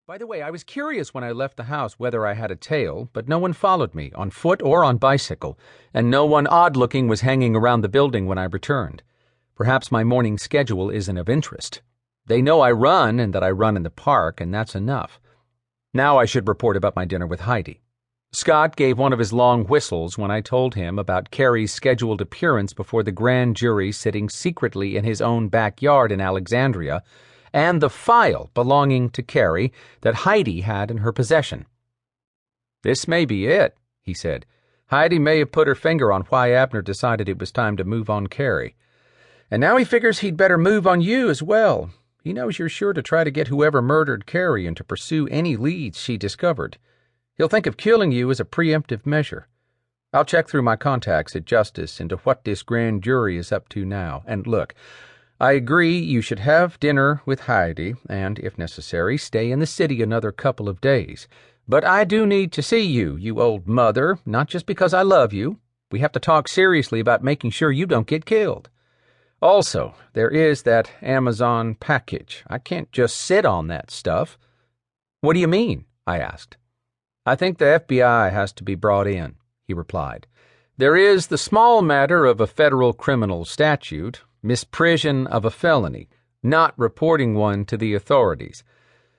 By the way, I was curious when I left the house whether I had a tail, but no one followed me, on foot or on bicycle, and no one odd-looking was hanging around the building when I returned. Perhaps my morning schedule isn't of interest. They know I run and that I run in the park, and that's enough. Now I should report about my dinner with Heidi. Scott gave one of his long whistles when I told him about Kerry's scheduled appearance before the grand jury sitting secretly in his own backyard in Alexandria, and the file belonging to Kerry that Heidi had in her possession. "This may be it," he said. "Heidi may have put her finger on why Abner decided it was time to move on Kerry. And now he figures he'd better move on you as well. He knows you're sure to try to get whoever murdered Kerry and to pursue any leads she discovered. He'll think of killing you as a preemptive measure. I'll check through my contacts at Justice into what this grand jury is up to now. And look, I agree you should have dinner with Heidi and, if necessary, stay in the city another couple of days. But I do need to see you, you old mother, not just because I love you. We have to talk seriously about making sure you don't get killed. Also, there is that Amazon package. I can't just sit on that stuff." "What do you mean?" I asked. "I think the FBI has to be brought in," he replied. "There is the small matter of a federal criminal statute, misprision of a felony, not reporting one to the authorities.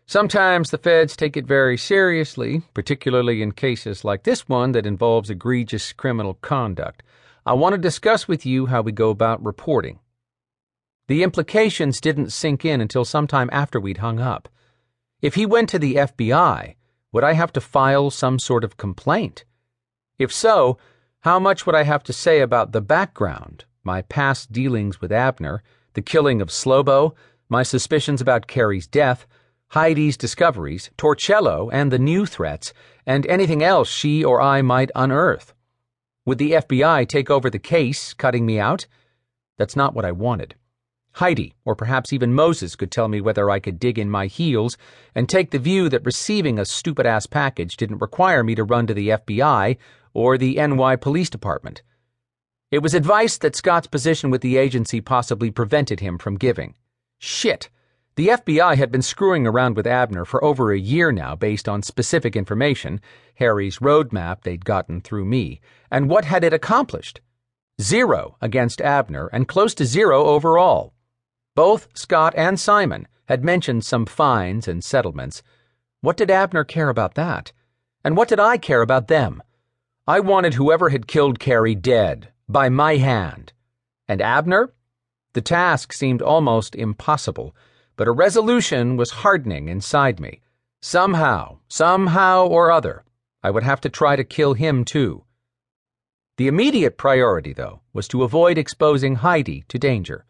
Sometimes the feds take it very seriously, particularly in cases like this one that involves egregious criminal conduct. I want to discuss with you how we go about reporting." The implications didn't sink in until sometime after we'd hung up. If he went to the FBI, would I have to file some sort of complaint? If so, how much would I have to say about the background, my past dealings with Abner, the killing of Slobo, my suspicions about Kerry's death, Heidi's discoveries, Torcello, and the new threats, and anything else she or I might unearth? Would the FBI take over the case, cutting me out? That's not what I wanted. Heidi, or perhaps even Moses, could tell me whether I could dig in my heels and take the view that receiving a stupid-ass package didn't require me to run to the FBI or the NY Police Department. It was advice that Scott's position with the agency possibly prevented him from giving. Shit! The FBI had been screwing around with Abner for over a year now based on specific information, Harry's roadmap they'd gotten through me, and what had it accomplished? 0 against Abner and close to 0 overall. Both Scott and Simon had mentioned some fines and settlements. What did Abner care about that? And what did I care about them? I wanted whoever had killed Kerry dead, by my hand. And Abner? The task seemed almost impossible, but a resolution was hardening inside me. Somehow or other, I would have to try to kill him too. The immediate priority, though, was to avoid exposing Heidi to danger.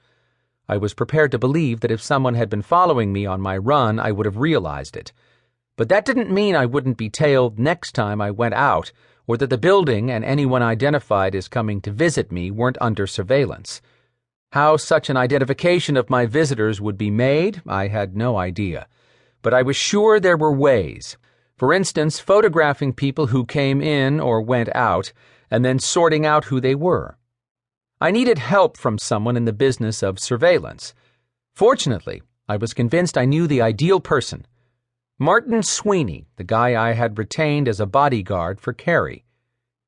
I was prepared to believe that if someone had been following me on my run, I would have realized it. But that didn't mean I wouldn't be tailed next time I went out, or that the building and anyone identified as coming to visit me weren't under surveillance. How such an identification of my visitors would be made, I had no idea. But I was sure there were ways. For instance, photographing people who came in or went out, and then sorting out who they were. I needed help from someone in the business of surveillance. Fortunately, I was convinced I knew the ideal person. Martin Sweeney, the guy I had retained as a bodyguard for Kerry.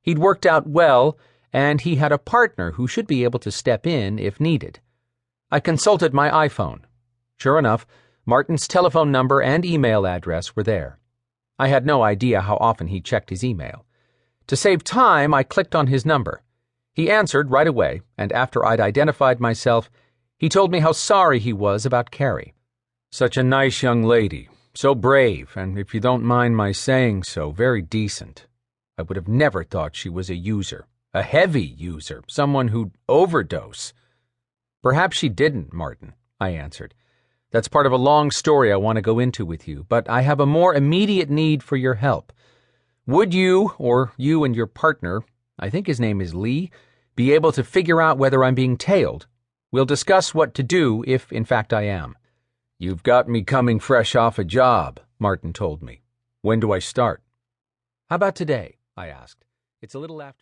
He'd worked out well, and he had a partner who should be able to step in if needed. I consulted my iPhone. Sure enough, Martin's telephone number and email address were there. I had no idea how often he checked his email. To save time, I clicked on his number. He answered right away, and after I'd identified myself, he told me how sorry he was about Kerry. "Such a nice young lady, so brave, and if you don't mind my saying so, very decent. I would have never thought she was a user, a heavy user, someone who'd overdose." "Perhaps she didn't, Martin," I answered. "That's part of a long story I want to go into with you, but I have a more immediate need for your help. Would you, or you and your partner, I think his name is Lee, be able to figure out whether I'm being tailed? We'll discuss what to do if, in fact, I am." "You've got me coming fresh off a job," Martin told me. "When do I start?" "How about today?" I asked. "It's a little after."